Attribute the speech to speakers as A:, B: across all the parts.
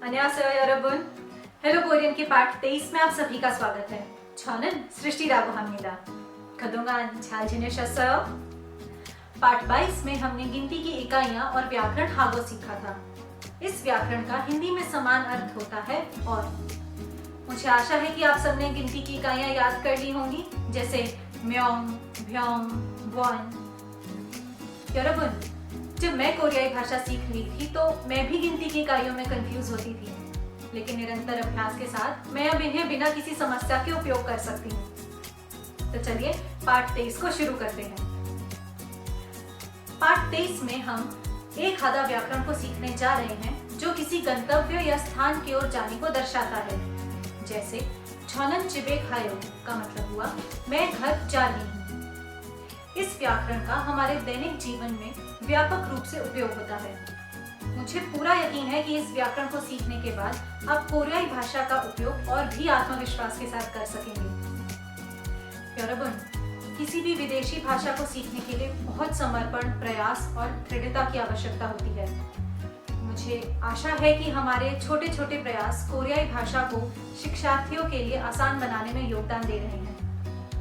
A: 안녕하세요 여러분. Hello Korean के part 23 में आप सभी का स्वागत है. 저는 सृष्टि라고 합니다. 그동안 잘 지내셨어요? पार्ट 22 में हमने गिनती की इकाइयां और व्याकरण हागो सीखा था. इस व्याकरण का हिंदी में समान अर्थ होता है और मुझे आशा है कि आप सबने गिनती की इकाइयां याद कर ली होंगी, जैसे म्योंग, भ्योंग, वन. 여러분, जब मैं कोरियाई भाषा सीख रही थी तो मैं भी गिनती की इकाइयों में कंफ्यूज होती थी, लेकिन निरंतर अभ्यास के साथ मैं अब इन्हें बिना किसी समस्या के उपयोग कर सकती हूँ. तो चलिए पार्ट 23 को शुरू करते हैं. पार्ट 23 में हम एक आधा व्याकरण को सीखने जा रहे हैं जो किसी गंतव्य या स्थान की ओर जाने को दर्शाता है. जैसे 저는 집에 가요 का मतलब हुआ मैं घर जा रही हूँ. इस व्याकरण का हमारे दैनिक जीवन में व्यापक रूप से उपयोग होता है. मुझे पूरा यकीन है कि इस व्याकरण को सीखने के बाद आप कोरियाई भाषा का उपयोग और भी आत्मविश्वास के साथ कर सकेंगे. यरबन, किसी भी विदेशी भाषा को सीखने के लिए बहुत समर्पण, प्रयास और दृढ़ता की आवश्यकता होती है. मुझे आशा है कि हमारे छोटे छोटे प्रयास कोरियाई भाषा को शिक्षार्थियों के लिए आसान बनाने में योगदान दे रहे हैं.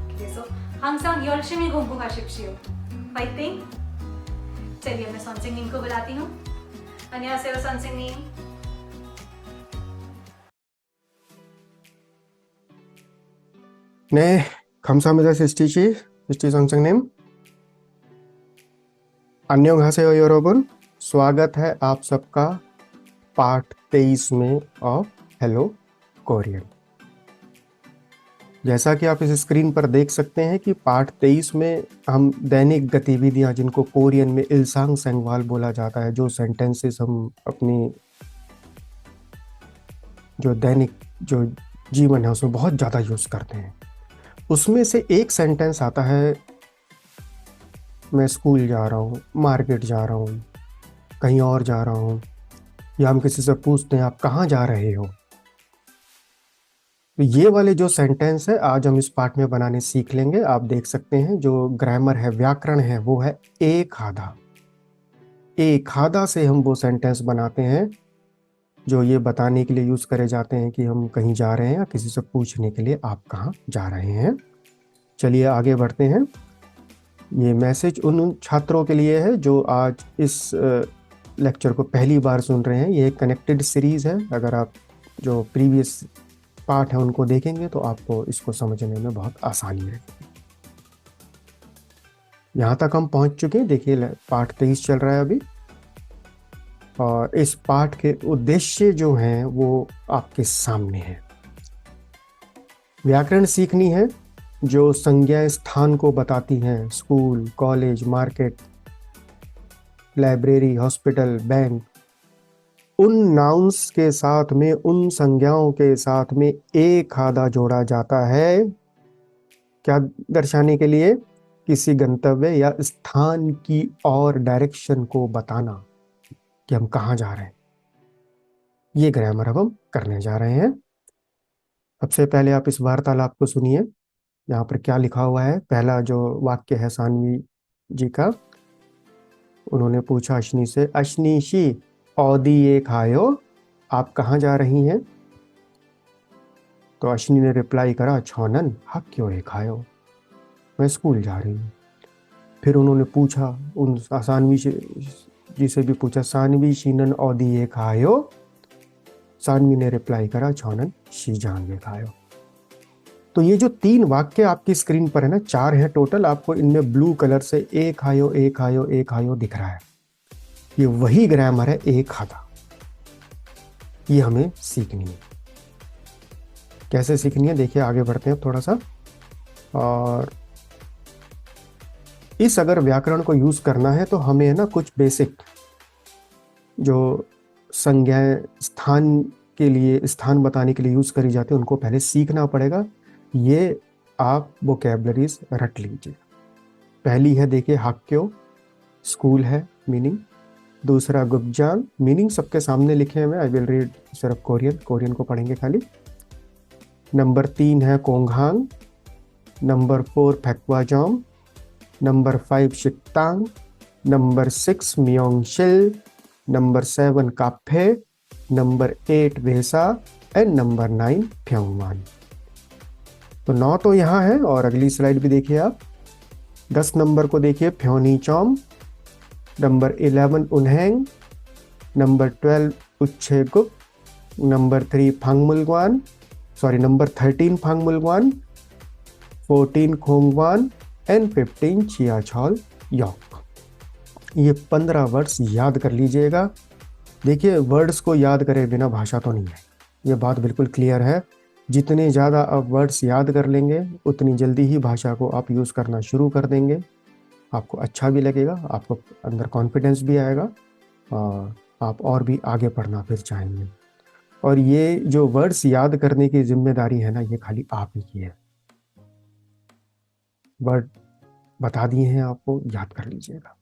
A: 그래서 항상 열심히 공부하십시오. 파이팅! चलिए मैं 선생님 को बुलाती हूँ. 안녕하세요 선생님.
B: 네, 감사합니다, 시스티 선생님. 안녕하세요, 여러분. स्वागत है आप सबका पार्ट 23 में ऑफ हेलो कोरियन. जैसा कि आप इस स्क्रीन पर देख सकते हैं कि पार्ट 23 में हम दैनिक गतिविधियां, जिनको कोरियन में इल्सांग सेंगवाल बोला जाता है, जो सेंटेंसेस हम अपनी जो दैनिक जो जीवन है उसमें बहुत ज़्यादा यूज़ करते हैं, उसमें से एक सेंटेंस आता है मैं स्कूल जा रहा हूँ, मार्केट जा रहा हूँ, कहीं और जा रहा हूँ, या हम किसी से पूछते हैं आप कहाँ जा रहे हो. तो ये वाले जो सेंटेंस है आज हम इस पार्ट में बनाने सीख लेंगे. आप देख सकते हैं जो ग्रामर है, व्याकरण है, वो है एक आधा. एक आधा से हम वो सेंटेंस बनाते हैं जो ये बताने के लिए यूज़ करे जाते हैं कि हम कहीं जा रहे हैं, या किसी से पूछने के लिए आप कहाँ जा रहे हैं. चलिए आगे बढ़ते हैं. ये मैसेज उन छात्रों के लिए है जो आज इस लेक्चर को पहली बार सुन रहे हैं. ये कनेक्टेड सीरीज़ है. अगर आप जो प्रीवियस पार्ट है उनको देखेंगे तो आपको इसको समझने में बहुत आसानी रहेगी. यहाँ तक हम पहुँच चुके हैं. देखिए पार्ट 23 चल रहा है अभी, और इस पाठ के उद्देश्य जो हैं वो आपके सामने हैं. व्याकरण सीखनी है जो संज्ञा स्थान को बताती हैं. School, college, market, library, hospital, bank, उन नाउन्स के साथ में, उन संज्ञाओं के साथ में एक आधा जोड़ा जाता है. क्या दर्शाने के लिए? किसी गंतव्य या स्थान की और डायरेक्शन को बताना कि हम कहाँ जा रहे हैं. ये ग्रामर अब हम करने जा रहे हैं. सबसे पहले आप इस वार्तालाप को सुनिए. यहाँ पर क्या लिखा हुआ है. पहला जो वाक्य है सानवी जी का, उन्होंने पूछा अश्नी से, अश्नीशी औदी ये खायो, आप कहाँ जा रही हैं? तो अश्नी ने रिप्लाई करा, छौनन हक क्यों ये खायो, मैं स्कूल जा रही हूँ. फिर उन्होंने पूछा, उन सानवी जी से भी पूछा, सानवी शीनन औदी ये खायो. सानवी ने रिप्लाई करा, छौनन शी जान खायो. तो ये जो 3 वाक्य आपकी स्क्रीन पर है ना, 4 हैं टोटल, आपको इनमें ब्लू कलर से एक खायो, एक खायो, एक खायो दिख रहा है. ये वही ग्रामर है एक आधा. ये हमें सीखनी है. कैसे सीखनी है देखिए, आगे बढ़ते हैं थोड़ा सा. और इस अगर व्याकरण को यूज करना है तो हमें है ना कुछ बेसिक जो संज्ञाएं स्थान के लिए, स्थान बताने के लिए यूज करी जाती है, उनको पहले सीखना पड़ेगा. ये आप वोकैबुलरीज रट लीजिए. पहली है देखिए हाक्यो, स्कूल है मीनिंग. दूसरा गुब्जान, मीनिंग सबके सामने लिखे हैं. आई विल रीड सिर्फ कोरियन को पढ़ेंगे खाली. नंबर 3 है कोंघांग. नंबर 4 फैक्वाजोम. नंबर 5 शिक्तांग. नंबर 6 म्योंगशिल. नंबर 7 काफे. नंबर 8 वेसा एंड नंबर 9 फ्योंगवान। तो 9 तो यहाँ है, और अगली स्लाइड भी देखिए आप। 10 नंबर को देखिए फ्योनीचोम, नंबर 11 उन्हेंग, नंबर 12 उच्छेगुप, नंबर 3 फांगमुलगवान, नंबर 13 फांगमुलगवान, 14 खोंगवान एंड 15 चियाछॉल योक। ये 15 वर्ड्स याद कर लीजिएगा। देखिए, वर्ड्स को याद करे बिना भाषा तो नहीं है, ये बात बिल्कुल क्लियर है। जितने ज़्यादा आप वर्ड्स याद कर लेंगे उतनी जल्दी ही भाषा को आप यूज़ करना शुरू कर देंगे। आपको अच्छा भी लगेगा, आपको अंदर कॉन्फिडेंस भी आएगा, और आप और भी आगे पढ़ना फिर चाहेंगे। और ये जो वर्ड्स याद करने की जिम्मेदारी है ना, ये खाली आप ही की है। वर्ड बता दिए हैं आपको, याद कर लीजिएगा।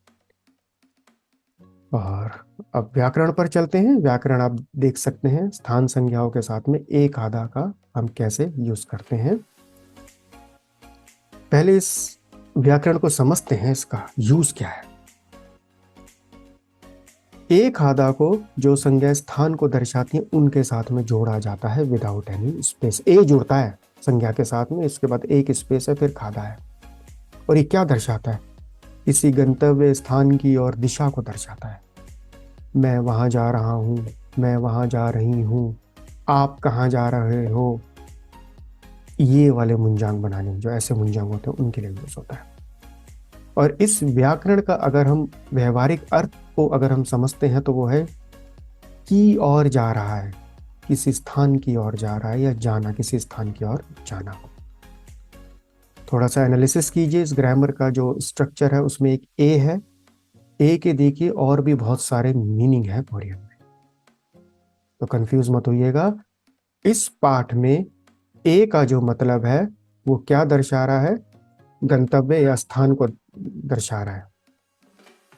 B: और अब व्याकरण पर चलते हैं। व्याकरण आप देख सकते हैं, स्थान संज्ञाओं के साथ में एक आधा का हम कैसे यूज करते हैं। पहले इस व्याकरण को समझते हैं, इसका यूज क्या है। एक आधा को जो संज्ञा स्थान को दर्शाती है उनके साथ में जोड़ा जाता है विदाउट एनी स्पेस। ए जुड़ता है संज्ञा के साथ में, इसके बाद एक स्पेस है, फिर खादा है। और ये क्या दर्शाता है? इसी गंतव्य स्थान की और दिशा को दर्शाता है। मैं वहां जा रहा हूं, मैं वहां जा रही हूं, आप कहाँ जा रहे हो, ये वाले मुंजांग बनाने, जो ऐसे मुंजांग होते हैं उनके लिए यूज होता है। और इस व्याकरण का अगर हम व्यवहारिक अर्थ को अगर हम समझते हैं तो वो है की ओर जा रहा है, किसी स्थान की ओर जा रहा है, या जाना, किसी स्थान की ओर जाना। थोड़ा सा एनालिसिस कीजिए इस ग्रामर का जो स्ट्रक्चर है, उसमें एक ए है। ए के देखिए और भी बहुत सारे मीनिंग है कोरियन में, तो कंफ्यूज मत होइएगा। इस पाठ में ए का जो मतलब है वो क्या दर्शा रहा है? गंतव्य या स्थान को दर्शा रहा है।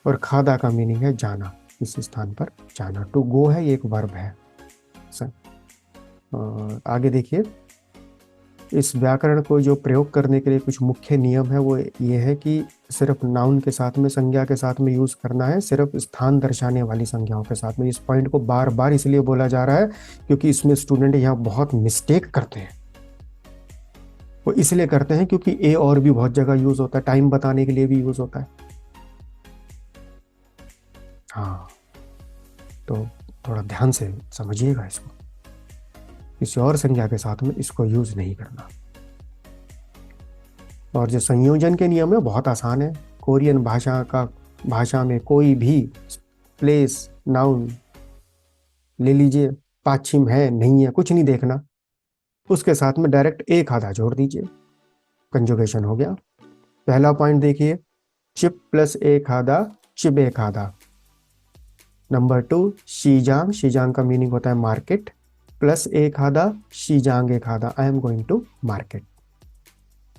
B: और खादा का मीनिंग है जाना, किसी स्थान पर जाना। टू गो है, ये एक वर्ब है। और आगे देखिए, इस व्याकरण को जो प्रयोग करने के लिए कुछ मुख्य नियम है वो ये है कि सिर्फ नाउन के साथ में, संज्ञा के साथ में यूज करना है, सिर्फ स्थान दर्शाने वाली संज्ञाओं के साथ में। इस पॉइंट को बार बार इसलिए बोला जा रहा है क्योंकि इसमें स्टूडेंट यहाँ बहुत मिस्टेक करते हैं। वो इसलिए करते हैं क्योंकि ए और भी बहुत जगह यूज होता है, टाइम बताने के लिए भी यूज होता है। हाँ, तो थोड़ा ध्यान से समझिएगा इसको, किसी और संज्ञा के साथ में इसको यूज नहीं करना। और जो संयोजन के नियम है बहुत आसान है। कोरियन भाषा में कोई भी प्लेस नाउन ले लीजिए, पाछिम है नहीं है कुछ नहीं देखना, उसके साथ में डायरेक्ट एक आधा जोड़ दीजिए, कंजुगेशन हो गया। पहला पॉइंट देखिए, चिप प्लस एक आधा, चिप एक आधा। नंबर 2 शीजांग, शीजांग का मीनिंग होता है मार्केट, प्लस एक आधा, शीजांग एक आधा, I am going to market.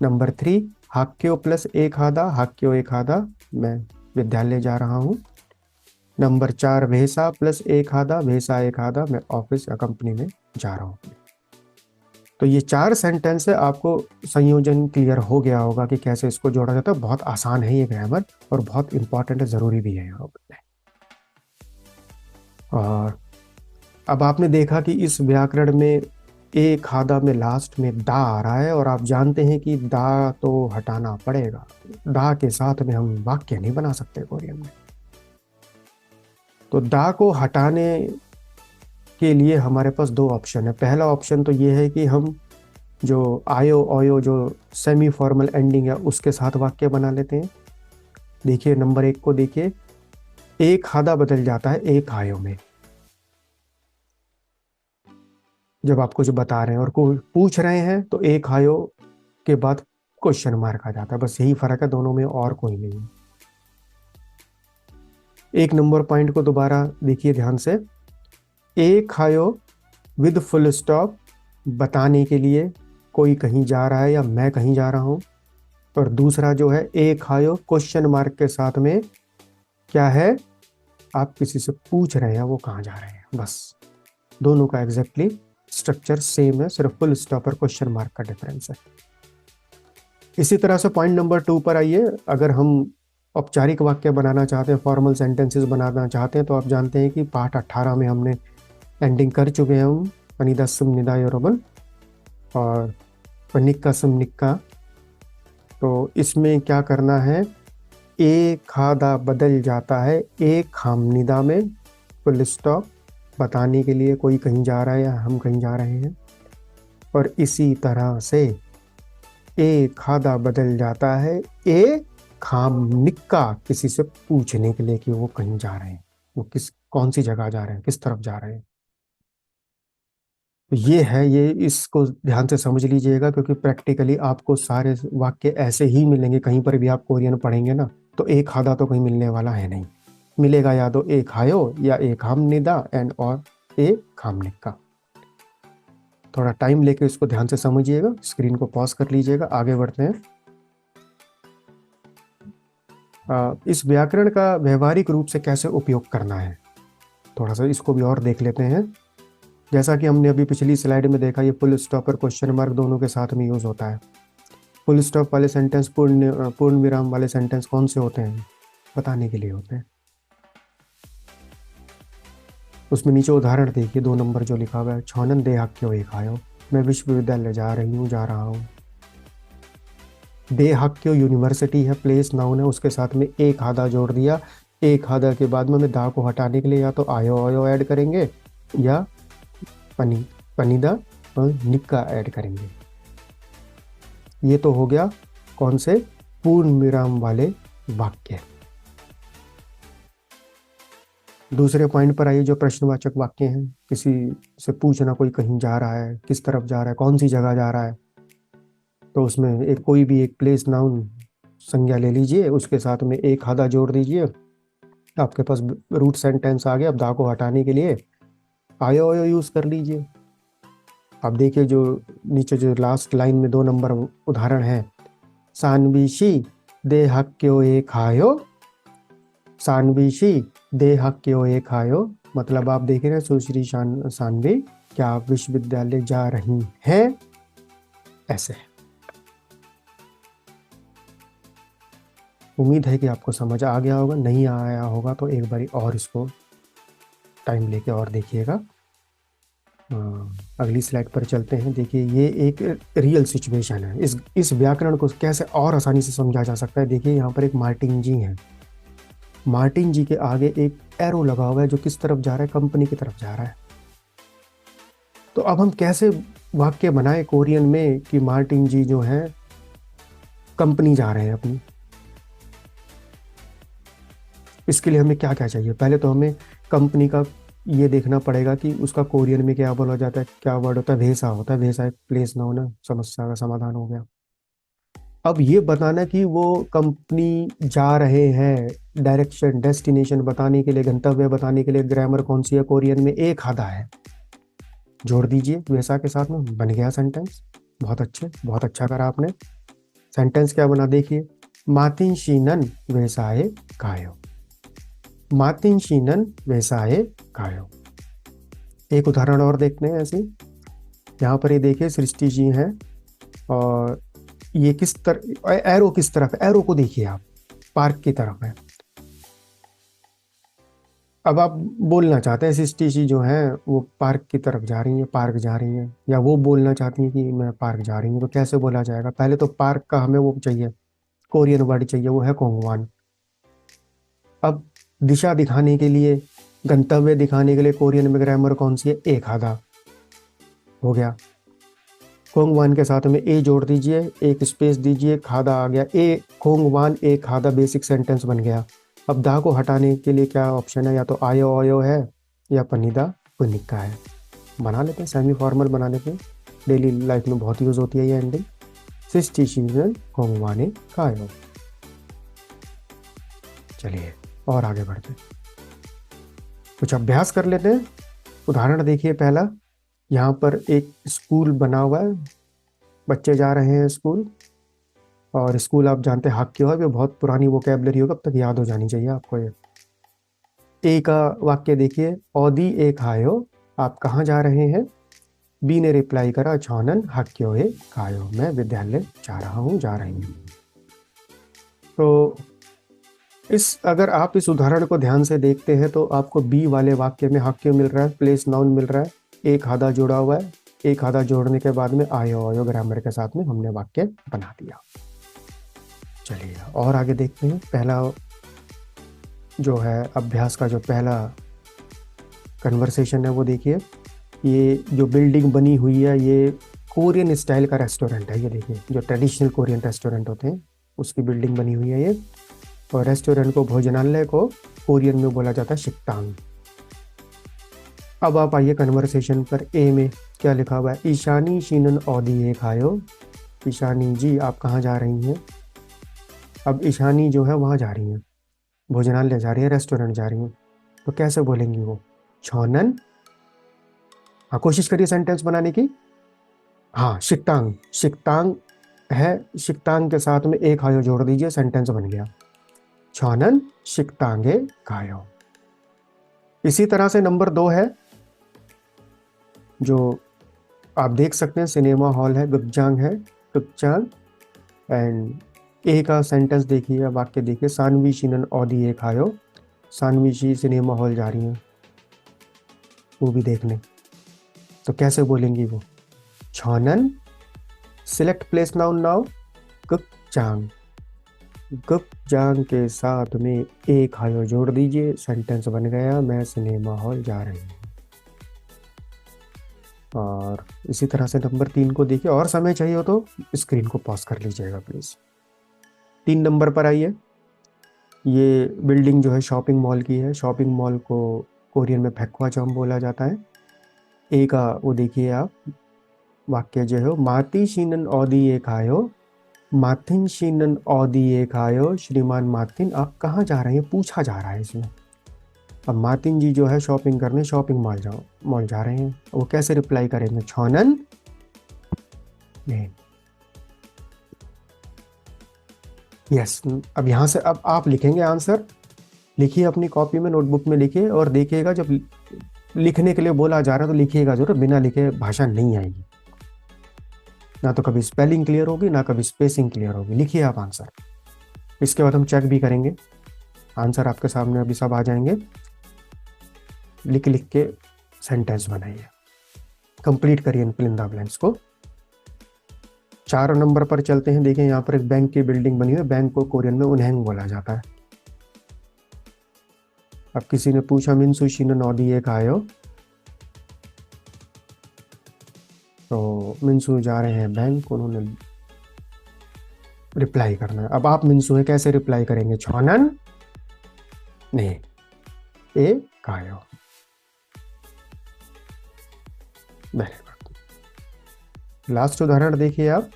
B: Number 3 हाक्यो प्लस एक आधा, हाक्यो एक आधा, मैं विद्यालय जा रहा हूँ। नंबर 4 भेसा प्लस एक आधा, भेसा एक आधा, मैं ऑफिस या कंपनी में जा रहा हूँ। तो ये 4 सेंटेंस है, आपको संयोजन क्लियर हो गया होगा कि कैसे इसको जोड़ा जाता है। बहुत आसान है ये ग्रामर, और बहुत इंपॉर्टेंट है, जरूरी भी है यहाँ पर। और अब आपने देखा कि इस व्याकरण में ए खादा में लास्ट में दा आ रहा है, और आप जानते हैं कि दा तो हटाना पड़ेगा। दा के साथ में हम वाक्य नहीं बना सकते कोरियन में। तो दा को हटाने के लिए हमारे पास 2 ऑप्शन है। पहला ऑप्शन तो ये है कि हम जो आयो ओयो जो सेमी फॉर्मल एंडिंग है उसके साथ वाक्य बना लेते हैं। देखिए नंबर 1 को देखिए, एक खादा बदल जाता है एक आयो में, जब आप कुछ बता रहे हैं और कोई पूछ रहे हैं तो एक आयो के बाद क्वेश्चन मार्क आ जाता है। बस यही फर्क है दोनों में, और कोई नहीं है। 1 नंबर पॉइंट को दोबारा देखिए ध्यान से, एक आयो विद फुल स्टॉप बताने के लिए कोई कहीं जा रहा है या मैं कहीं जा रहा हूं, और दूसरा जो है एक आयो क्वेश्चन मार्क के साथ में क्या है, आप किसी से पूछ रहे हैं वो कहाँ जा रहे हैं। बस दोनों का एग्जैक्टली स्ट्रक्चर सेम है, सिर्फ फुल स्टॉप और क्वेश्चन मार्क का डिफरेंस है। इसी तरह से पॉइंट नंबर 2 पर आइए। अगर हम औपचारिक वाक्य बनाना चाहते हैं, फॉर्मल सेंटेंसेस बनाना चाहते हैं, तो आप जानते हैं कि पाठ 18 में हमने एंडिंग कर चुके हैं हम पनिदा सुम निदा योरबन और पनिक्का सुम निक्का। तो इसमें क्या करना है, ए खादा बदल जाता है ए खामनिदा में, फुल स्टॉप, बताने के लिए कोई कहीं जा रहा है या हम कहीं जा रहे हैं। और इसी तरह से ए खादा बदल जाता है ए खाम निक्का, किसी से पूछने के लिए कि वो कहीं जा रहे हैं, वो कौन सी जगह जा रहे हैं, किस तरफ जा रहे हैं। तो ये है, ये इसको ध्यान से समझ लीजिएगा, क्योंकि प्रैक्टिकली आपको सारे वाक्य ऐसे ही मिलेंगे। कहीं पर भी आप कोरियन पढ़ेंगे ना, तो एक खादा तो कहीं मिलने वाला है नहीं, मिलेगा या तो एक खायो या एक खामनिदा एंड और एक खामनिक्का। थोड़ा टाइम लेके इसको ध्यान से समझिएगा, स्क्रीन को पॉज कर लीजिएगा, आगे बढ़ते हैं। इस व्याकरण का व्यवहारिक रूप से कैसे उपयोग करना है, थोड़ा सा इसको भी और देख लेते हैं। जैसा कि हमने अभी पिछली स्लाइड में देखा, ये फुल स्टॉप और क्वेश्चन मार्क दोनों के साथ में यूज होता है। फुल स्टॉप वाले सेंटेंस, पूर्ण विराम वाले सेंटेंस कौन से होते हैं, बताने के लिए होते हैं। उसमें नीचे उदाहरण देखिए, 2 नंबर जो लिखा हुआ है, छौनन दे हक क्यों एक आयो, मैं विश्वविद्यालय जा रही हूँ, जा रहा हूँ। दे हक क्यों यूनिवर्सिटी है, प्लेस नाउन है, उसके साथ में एक आधा जोड़ दिया। एक आधा के बाद में हमें दा को हटाने के लिए या तो आयो आयो ऐड करेंगे या पनीदा और निक्का ऐड करेंगे। ये तो हो गया कौन से, पूर्ण विराम वाले वाक्य। दूसरे पॉइंट पर आइए, जो प्रश्नवाचक वाक्य हैं, किसी से पूछना कोई कहीं जा रहा है, किस तरफ जा रहा है, कौन सी जगह जा रहा है। तो उसमें एक कोई भी एक प्लेस नाउन संज्ञा ले लीजिए, उसके साथ में एक आधा जोड़ दीजिए, आपके पास रूट सेंटेंस आ गया। अब दा को हटाने के लिए आयो आयो यूज कर लीजिए। अब देखिए जो नीचे जो लास्ट लाइन में 2 नंबर उदाहरण है, सानबीशी दे हक क्यों एक खायो, सानबीशी दे हक क्यों एक खायो, मतलब आप देख रहे हैं सुश्री सानवी क्या आप विश्वविद्यालय जा रही हैं, ऐसे। उम्मीद है कि आपको समझ आ गया होगा, नहीं आया होगा तो एक बारी और इसको टाइम लेके और देखिएगा। अगली स्लाइड पर चलते हैं। देखिए ये एक रियल सिचुएशन है, इस व्याकरण को कैसे और आसानी से समझा जा सकता है। देखिए यहाँ पर एक मार्टिन जी हैं, मार्टिन जी के आगे एक एरो लगा हुआ है जो किस तरफ जा रहा है, कंपनी की तरफ जा रहा है। तो अब हम कैसे वाक्य बनाए कोरियन में कि मार्टिन जी जो है कंपनी जा रहे हैं अपनी। इसके लिए हमें क्या क्या चाहिए, पहले तो हमें कंपनी का ये देखना पड़ेगा कि उसका कोरियन में क्या बोला जाता है, क्या वर्ड होता है, वेसा होता है। वेसा एक प्लेस नाउन है, समस्या का समाधान हो गया। अब ये बताना कि वो कंपनी जा रहे हैं, डायरेक्शन डेस्टिनेशन बताने के लिए, गंतव्य बताने के लिए ग्रामर कौन सी है, कोरियन में एक आधा है, जोड़ दीजिए वेसा के साथ में, बन गया सेंटेंस। बहुत अच्छे, बहुत अच्छा करा आपने। सेंटेंस क्या बना देखिए, मातिन शीनन वेसाए कायो, मातिन शीनन वेसाए कायो। एक उदाहरण और देखते हैं ऐसे। यहाँ पर ये देखिए सृष्टि जी हैं और ये किस तरह, एरो किस तरफ, एरो को देखिए आप, पार्क की तरफ है। अब आप बोलना चाहते हैं सृष्टि जी जो है वो पार्क की तरफ जा रही है, पार्क जा रही है, या वो बोलना चाहती है कि मैं पार्क जा रही हूँ, तो कैसे बोला जाएगा। पहले तो पार्क का हमें वो चाहिए, कोरियन वर्ड चाहिए, वो है कोंगवान। अब दिशा दिखाने के लिए, गंतव्य दिखाने के लिए कोरियन में ग्रामर कौन सी है, एक आधा हो गया। कोंगवान के साथ में ए जोड़ दीजिए, एक स्पेस दीजिए, खादा आ गया, ए कोंगवान ए खादा, बेसिक सेंटेंस बन गया। अब दा को हटाने के लिए क्या ऑप्शन है, या तो आयो आयो है या पनीदा पुनिका है। बना लेते हैं, सेमी फॉर्मल बना लेते हैं, डेली लाइफ में बहुत यूज होती है ये एंडिंग। सिस्टिशिनल कोंगवाने कायो। चलिए और आगे बढ़ते हैं, कुछ अभ्यास कर लेते हैं। उदाहरण देखिए पहला, यहाँ पर एक स्कूल बना हुआ है, बच्चे जा रहे हैं स्कूल, और स्कूल आप जानते हैं हक क्यों है, वो बहुत पुरानी वोकैबलरी होगा, अब तक याद हो जानी चाहिए आपको ये। ए का वाक्य देखिए, औदी एक आयो, आप कहाँ जा रहे हैं। बी ने रिप्लाई करा, छौनन हक क्यों है कायो, मैं विद्यालय जा रहा हूँ, जा रही हूँ। तो अगर आप इस उदाहरण को ध्यान से देखते हैं तो आपको बी वाले वाक्य में हक क्यों मिल रहा है, प्लेस नाउन मिल रहा है, एक आधा जोड़ा हुआ है, एक आधा जोड़ने के बाद में आयो आयो ग्रामर के साथ में हमने वाक्य बना दिया। चलिए और आगे देखते हैं। पहला जो है अभ्यास का जो पहला कन्वर्सेशन है वो देखिए। ये जो बिल्डिंग बनी हुई है ये कोरियन स्टाइल का रेस्टोरेंट है। ये देखिए जो ट्रेडिशनल कोरियन रेस्टोरेंट होते हैं उसकी बिल्डिंग बनी हुई है ये। और रेस्टोरेंट को, भोजनालय को कोरियन में बोला जाता है शिक्तांग। अब आप आइए कन्वर्सेशन पर। ए में क्या लिखा हुआ है, ईशानी शीनन औदी ए खायो। ईशानी जी आप कहाँ जा रही हैं। अब ईशानी जो है वहाँ जा रही हैं, भोजनालय जा रही है, रेस्टोरेंट जा रही हैं, तो कैसे बोलेंगी वो, छोनन। हाँ कोशिश करिए सेंटेंस बनाने की। हाँ शिक्तांग, शिक्तांग है, शिक्तांग के साथ में एक खायो जोड़ दीजिए, सेंटेंस बन गया, छोनन शिक्तांगे खायो। इसी तरह से नंबर 2 है जो आप देख सकते हैं, सिनेमा हॉल है, गुपजांग है, गुपचांग। एंड ए का सेंटेंस देखिए, वाक्य देखिए, सानवी शीनन औदी ए खायो। सानवी शी सिनेमा हॉल जा रही हैं मूवी देखने, तो कैसे बोलेंगी वो, छोनन। सिलेक्ट प्लेस नाउन नाउ, गुपचांग। गुपजांग के साथ में एक हायो जोड़ दीजिए, सेंटेंस बन गया, मैं सिनेमा हॉल जा रही हूँ। और इसी तरह से नंबर 3 को देखिए, और समय चाहिए हो तो स्क्रीन को पॉज कर लीजिएगा प्लीज। 3 नंबर पर आइए। ये बिल्डिंग जो है शॉपिंग मॉल की है। शॉपिंग मॉल को कोरियन में फैक्वाचॉम बोला जाता है। ए का वो देखिए आप, वाक्य जो है, माती शीनन औदी ए खायो। माथिन शीनन औदी ए खायो। श्रीमान माथिन आप कहाँ जा रहे हैं, पूछा जा रहा है इसमें। अब मातिन जी जो है शॉपिंग करने शॉपिंग मॉल जा रहे हैं, वो कैसे रिप्लाई करेंगे, छोनन। यस। अब यहाँ से अब आप लिखेंगे आंसर, लिखिए अपनी कॉपी में, नोटबुक में लिखिए और देखिएगा जब लिखने के लिए बोला जा रहा है तो लिखिएगा जरूर, बिना लिखे भाषा नहीं आएगी, ना तो कभी स्पेलिंग क्लियर होगी ना कभी स्पेसिंग क्लियर होगी। लिखिए आप आंसर, इसके बाद हम चेक भी करेंगे। आंसर आपके सामने अभी सब आ जाएंगे। लिख लिख के सेंटेंस बनाइए, कंप्लीट करिए फिल इन द ब्लैंक्स को। 4 नंबर पर चलते हैं। देखिए यहाँ पर एक बैंक की बिल्डिंग बनी हुई है, बैंक को कोरियन में उन्हेंग बोला जाता है। अब किसी ने पूछा मिनसू शीनन औदी ए खायो, तो मिनसू जा रहे हैं बैंक, उन्होंने रिप्लाई करना है। अब आप मिनसू है कैसे रिप्लाई करेंगे, छोनन ने ए खायो। Very good. लास्ट उदाहरण देखिए आप।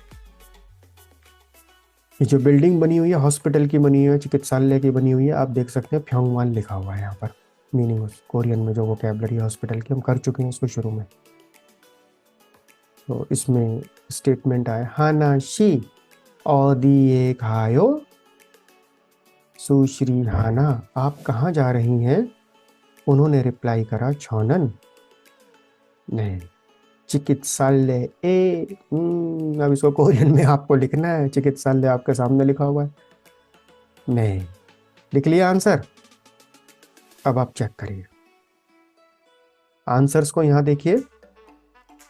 B: ये जो बिल्डिंग बनी हुई है हॉस्पिटल की बनी हुई है, चिकित्सालय की बनी हुई है, आप देख सकते हैं फ्योंगवान लिखा हुआ है यहाँ पर। मीनिंग कोरियन में जो वोकैबुलरी हॉस्पिटल की हम कर चुके हैं इसको शुरू में। तो इसमें स्टेटमेंट आया, हाना शी औदी ए खायो। सुश्री हाना आप कहाँ जा रही हैं, उन्होंने रिप्लाई करा, छोनन नहीं चिकित्सालय ए। अब इसको कोरियन में आपको लिखना है, चिकित्सालय आपके सामने लिखा हुआ है। नहीं लिख लिया आंसर। अब आप चेक करिए आंसर्स को, यहाँ देखिए।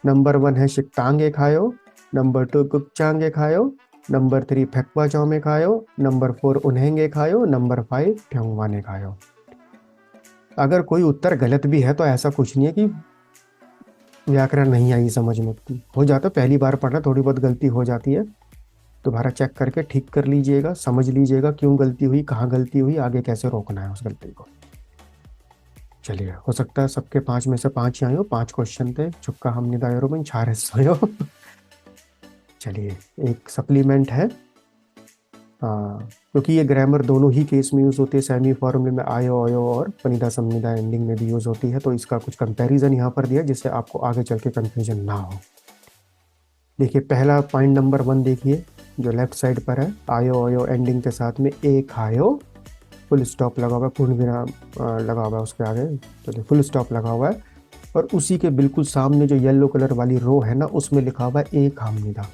B: नंबर 1 है शिक्तांगे खायो, नंबर 2 गुपचांगे खायो, नंबर 3 फैक्वा चौमे खायो, नंबर 4 उन्हेंगे खायो, नंबर 5 फ्योंगवाने खायो। अगर कोई उत्तर गलत भी है तो ऐसा कुछ नहीं है कि व्याकरण नहीं आई समझ में, हो जाता, पहली बार पढ़ना थोड़ी बहुत गलती हो जाती है, दोबारा चेक करके ठीक कर लीजिएगा, समझ लीजिएगा क्यों गलती हुई, कहाँ गलती हुई, आगे कैसे रोकना है उस गलती को। चलिए हो सकता है सबके 5 में से 5 ही आयो, 5 क्वेश्चन थे, चुपका हम निदायो में 4 हिस्सा हो। चलिए एक सप्लीमेंट है, क्योंकि ये ग्रामर दोनों ही केस में यूज़ होती है, सेमी फॉर्मूले में आयो आयो और पनिदा समनिदा एंडिंग में भी यूज़ होती है, तो इसका कुछ कंपैरिजन यहाँ पर दिया जिससे आपको आगे चल के कन्फ्यूजन ना हो। देखिए पहला पॉइंट नंबर 1 देखिए जो लेफ्ट साइड पर है, आयो आयो एंडिंग के साथ में एक आयो, फुल स्टॉप लगा हुआ है, पूर्ण विराम लगा हुआ है उसके आगे, तो फुल स्टॉप लगा हुआ है, और उसी के बिल्कुल सामने जो येलो कलर वाली रो है ना उसमें लिखा हुआ है एक हमनिदा।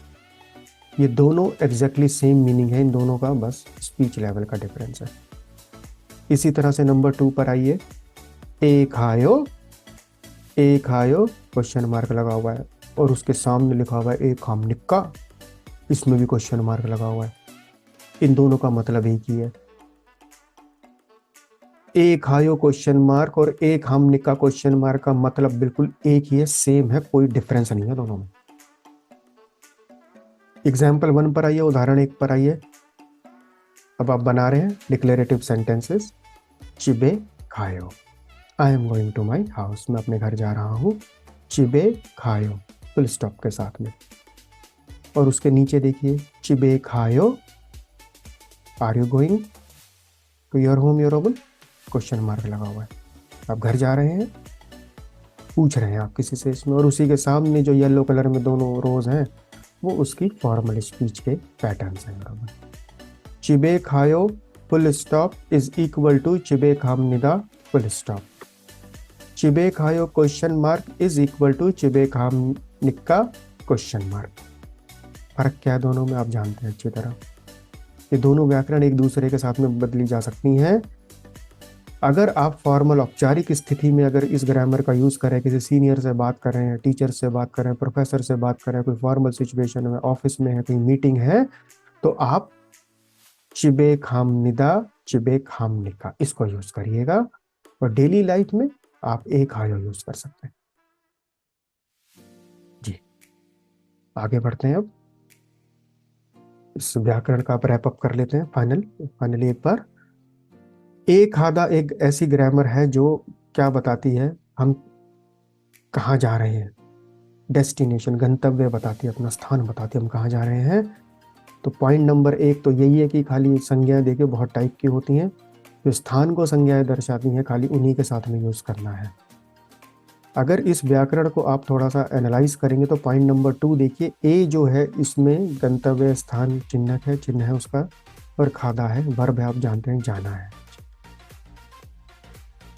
B: ये दोनों एग्जैक्टली सेम मीनिंग है इन दोनों का, बस स्पीच लेवल का डिफरेंस है। इसी तरह से नंबर 2 पर आइए, ए खायो क्वेश्चन मार्क लगा हुआ है और उसके सामने लिखा हुआ है ए खाम निक्का, इसमें भी क्वेश्चन मार्क लगा हुआ है। इन दोनों का मतलब एक ही है। ए खायो क्वेश्चन मार्क और ए खाम निक्का क्वेश्चन मार्क का मतलब बिल्कुल एक ही है, सेम है, कोई डिफरेंस नहीं है दोनों में। एग्जाम्पल 1 पर आइए, उदाहरण 1 पर आइए। अब आप बना रहे हैं डिक्लेरेटिव सेंटेंसेस। चिबे खायो, I am going to my house, मैं अपने घर जा रहा हूँ। चिबे खायो फुल स्टॉप के साथ में। और उसके नीचे देखिए, चिबे खायो are you going to your home your own, question mark लगा हुआ है। आप घर जा रहे हैं, पूछ रहे हैं आप किसी से इसमें। और उसी के सामने जो येलो कलर में दोनों रोज हैं वो उसकी फॉर्मल स्पीच के पैटर्न्स हैं बराबर। चिबे खायो full stop is equal to चिबे खाम निदा फुल स्टॉप। चिबे खायो question mark is equal to चिबे खाम निक्का क्वेश्चन मार्क। फर्क क्या है दोनों में आप जानते हैं अच्छी तरह। ये दोनों व्याकरण एक दूसरे के साथ में बदली जा सकती हैं। अगर आप फॉर्मल औपचारिक स्थिति में अगर इस ग्रामर का यूज करें, किसी सीनियर से बात कर रहे हैं, टीचर से बात कर रहे हैं, प्रोफेसर से बात कर रहे हैं, कोई फॉर्मल सिचुएशन में, ऑफिस में है, कहीं मीटिंग है, तो आप चिबे खाम निदा चिबे खाम निका इसको यूज करिएगा। और डेली लाइफ में आप एक खायो यूज कर सकते हैं। जी, आगे बढ़ते हैं। अब इस व्याकरण का आप रैप अप कर लेते हैं फाइनली एक बार। एक आधा एक ऐसी ग्रामर है जो क्या बताती है, हम कहाँ जा रहे हैं, डेस्टिनेशन गंतव्य बताती है, अपना स्थान बताती है, हम कहाँ जा रहे हैं। तो पॉइंट नंबर 1 तो यही है कि खाली संज्ञाएं देखिए बहुत टाइप की होती हैं, जो स्थान को संज्ञाएं दर्शाती हैं खाली उन्हीं के साथ में यूज करना है। अगर इस व्याकरण को आप थोड़ा सा एनालाइज करेंगे तो पॉइंट नंबर 2 देखिए, ए जो है इसमें गंतव्य स्थान चिन्ह है उसका, और खादा है वर्ब है, आप जानते हैं जाना है।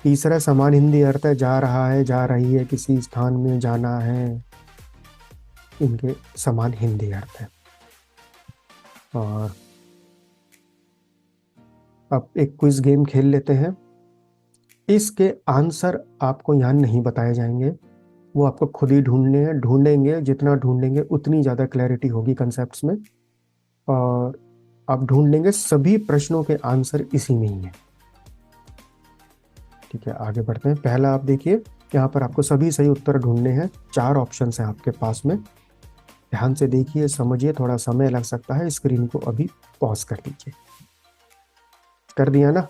B: तीसरा समान हिंदी अर्थ है, जा रहा है, जा रही है, किसी स्थान में जाना है, इनके समान हिंदी अर्थ है। और अब एक क्विज गेम खेल लेते हैं। इसके आंसर आपको यहाँ नहीं बताए जाएंगे, वो आपको खुद ही ढूंढेंगे, जितना ढूंढेंगे उतनी ज़्यादा क्लैरिटी होगी कंसेप्ट्स में। और आप ढूंढेंगे सभी प्रश्नों के आंसर इसी में ही है। ठीक है, आगे बढ़ते हैं। पहला आप देखिए, यहाँ पर आपको सभी सही उत्तर ढूंढने हैं। 4 ऑप्शन है आपके पास में, ध्यान से देखिए, समझिए, थोड़ा समय लग सकता है। स्क्रीन को अभी पॉज कर लीजिए। कर दिया ना?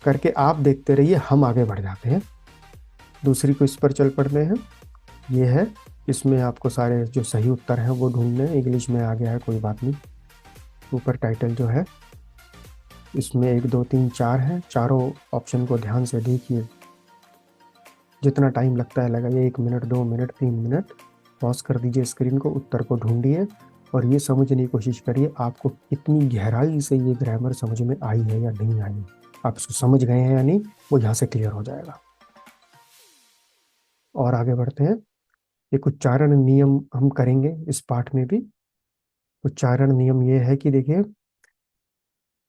B: करके आप देखते रहिए, हम आगे बढ़ जाते हैं। दूसरी क्विज पर चल पड़ते हैं। ये है, इसमें आपको सारे जो सही उत्तर हैं वो ढूंढने हैं। इंग्लिश में आ गया है, कोई बात नहीं। ऊपर टाइटल जो है इसमें 1 2 3 4 है। चारों ऑप्शन को ध्यान से देखिए, जितना टाइम लगता है लगाइए, 1 मिनट 2 मिनट 3 मिनट। पॉज कर दीजिए स्क्रीन को, उत्तर को ढूंढिए और ये समझने की कोशिश करिए आपको कितनी गहराई से ये ग्रामर समझ में आई है या नहीं आई। आप इसको समझ गए हैं या नहीं, वो यहाँ से क्लियर हो जाएगा। और आगे बढ़ते हैं। एक उच्चारण नियम हम करेंगे इस पाठ में भी। उच्चारण नियम ये है कि देखिए,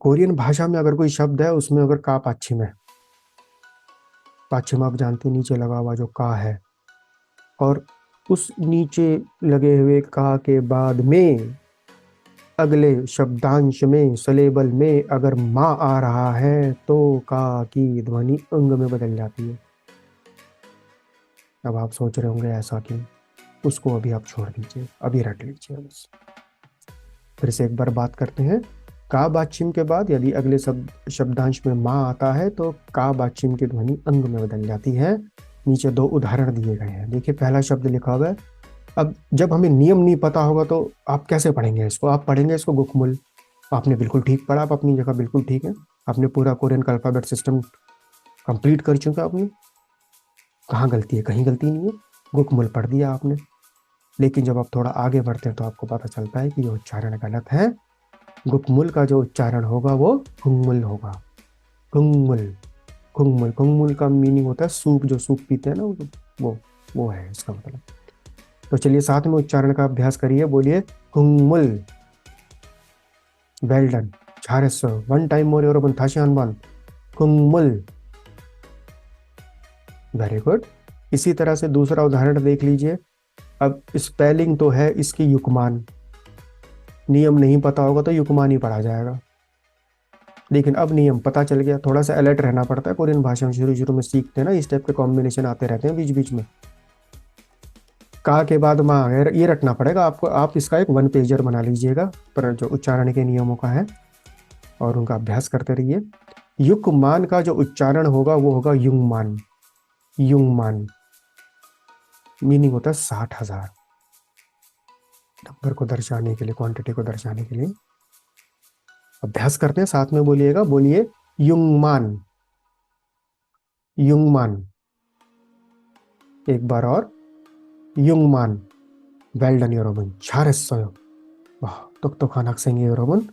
B: कोरियन भाषा में अगर कोई शब्द है उसमें अगर का पाच्छिम है, पाच्छिम आप जानते हैं नीचे लगा हुआ जो का है, और उस नीचे लगे हुए का के बाद में अगले शब्दांश में सलेबल में अगर माँ आ रहा है तो का की ध्वनि अंग में बदल जाती है। अब आप सोच रहे होंगे ऐसा क्यों, उसको अभी आप छोड़ दीजिए, अभी रट लीजिए बस। फिर से एक बार बात करते हैं। का बाचिम के बाद यदि अगले शब्दांश में माँ आता है तो का बाचिम की ध्वनि अंग में बदल जाती है। नीचे 2 उदाहरण दिए गए हैं। देखिए, पहला शब्द लिखा हुआ है। अब जब हमें नियम नहीं पता होगा तो आप कैसे पढ़ेंगे इसको? आप पढ़ेंगे इसको गुकमुल। आपने बिल्कुल ठीक पढ़ा, आप अपनी जगह बिल्कुल ठीक है, आपने पूरा कोरियन का अल्फाबेट सिस्टम कंप्लीट कर चुका आपने। कहाँ गलती है? कहीं गलती नहीं है, गुकमुल पढ़ दिया आपने। लेकिन जब आप थोड़ा आगे बढ़ते हैं तो आपको पता चलता है कि ये उच्चारण गलत है। गुकमुल का जो उच्चारण होगा वो खुंगमुल होगा। खुंगमुल, खुंगमुल, खुंगमुल का मीनिंग होता है सूप, जो सूप पीते हैं ना, वो है इसका मतलब। तो चलिए साथ में उच्चारण का अभ्यास करिए, बोलिए खुंगमुल। Well done. 잘했어। 1 टाइम मोर 여러분 다시 한번 कुंगमुल। Very good. इसी तरह से दूसरा उदाहरण देख लीजिए। अब स्पेलिंग तो है इसकी युकमान, नियम नहीं पता होगा तो युकमान ही पढ़ा जाएगा, लेकिन अब नियम पता चल गया। थोड़ा सा अलर्ट रहना पड़ता है, कोरियन भाषा में शुरू शुरू में सीखते हैं ना, इस टाइप के कॉम्बिनेशन आते रहते हैं बीच बीच में। का के बाद माँ है, ये रटना पड़ेगा आपको। आप इसका एक 1 पेजर बना लीजिएगा, पर जो उच्चारण के नियमों का है, और उनका अभ्यास करते रहिए। युकमान का जो उच्चारण होगा वो होगा युंगमान। युंगमान मीनिंग होता है 60,000, नंबर को दर्शाने के लिए, क्वांटिटी को दर्शाने के लिए। अभ्यास करते हैं, साथ में बोलिएगा। बोलिए युंगमान, युंगमान। एक बार और, युंगमान। Well done 여러분. 잘했어요. वाह, 똑똑한 학생이에요 여러분.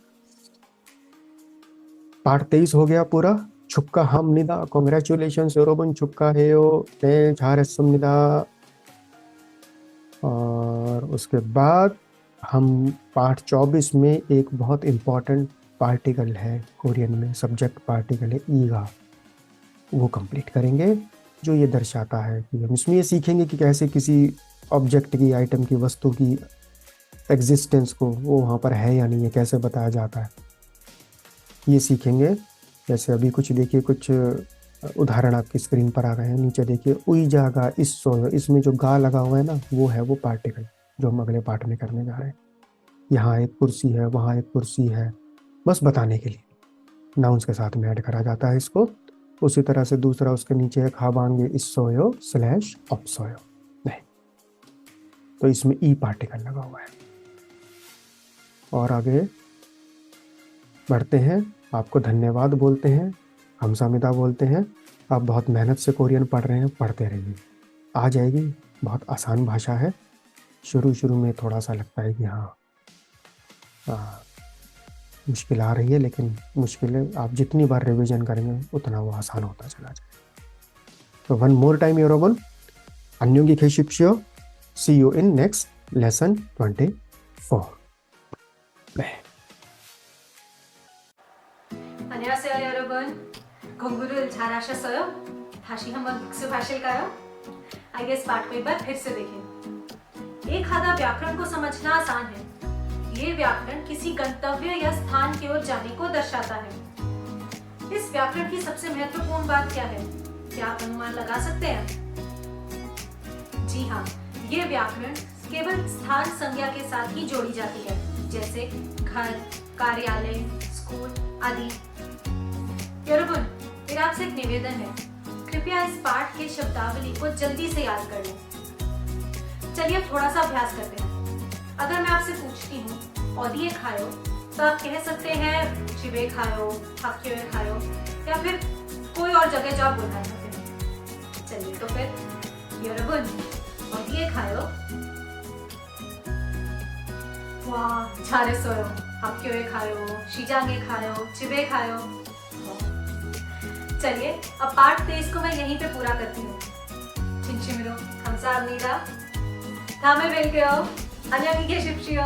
B: पार्ट 23 हो गया पूरा। 축하합니다. Congratulations 여러분. 축하해요. 네, 잘했습니다. और उसके बाद हम पार्ट 24 में एक बहुत इम्पॉर्टेंट पार्टिकल है कोरियन में, सब्जेक्ट पार्टिकल है ईगा, वो कंप्लीट करेंगे, जो ये दर्शाता है कि हम इसमें ये सीखेंगे कि कैसे किसी ऑब्जेक्ट की, आइटम की, वस्तु की एग्जिस्टेंस को, वो वहाँ पर है या नहीं है, कैसे बताया जाता है, ये सीखेंगे। जैसे अभी कुछ देखिए, कुछ उदाहरण आपकी स्क्रीन पर आ गए हैं। नीचे देखिए उई जागा इस सो, इसमें जो गा लगा हुआ है ना, वो है वो पार्टिकल जो हम अगले पार्ट में करने जा रहे हैं। यहाँ एक कुर्सी है, वहाँ एक कुर्सी है, बस बताने के लिए नाउन्स के साथ में ऐड करा जाता है इसको। उसी तरह से दूसरा उसके नीचे है खाबांगे इस सोयो स्लैश अपसोयो, नहीं तो इसमें ई पार्टिकल लगा हुआ है। और आगे बढ़ते हैं, आपको धन्यवाद बोलते हैं, हमसामिदा बोलते हैं। आप बहुत मेहनत से कोरियन पढ़ रहे हैं, पढ़ते रहिए, आ जाएगी। बहुत आसान भाषा है। शुरू शुरू में थोड़ा सा लगता है कि हाँ मुश्किल आ रही है, लेकिन मुश्किलें आप जितनी बार रिवीजन करेंगे उतना वो आसान होता चला जाएगा। तो one more time 여러분, 안녕히 계십시오. See you in next lesson 24. 네.
A: 안녕하세요 여러분. 공부를 잘하셨어요? 다시 한번 복습하실까요? आइए इस पाठ को एक बार फिर से देखें। एक आधा व्याकरण को समझना आसान है। ये व्याकरण किसी गंतव्य या स्थान की ओर जाने को दर्शाता है। इस व्याकरण की सबसे महत्वपूर्ण बात क्या है? क्या आप अनुमान लगा सकते हैं? जी हाँ, ये व्याकरण केवल स्थान संज्ञा के साथ ही जोड़ी जाती है, जैसे घर, कार्यालय, स्कूल आदि। यरबुन, मेरा आपसे एक निवेदन है, कृपया इस पाठ के शब्दावली को जल्दी से याद कर लें। चलिए थोड़ा सा अभ्यास करते हैं। अगर मैं आपसे पूछती हूँ औदिए खायो, तो आप कह सकते हैं चिबे खायो, हाक्योए खायो, या फिर कोई और जगह जो आप बोलना चाहते हैं। चलिए तो फिर यरबुन, औदिए खायो, वाह 잘했어요, हाक्योए खायो, शिजांगे खायो, चिबे खायो। चलिए अब पार्ट 23 को मैं यहीं पे पूरा करती हूँ। 진심으로 감사합니다. 다음에 뵐게요. 안녕히 계십시오.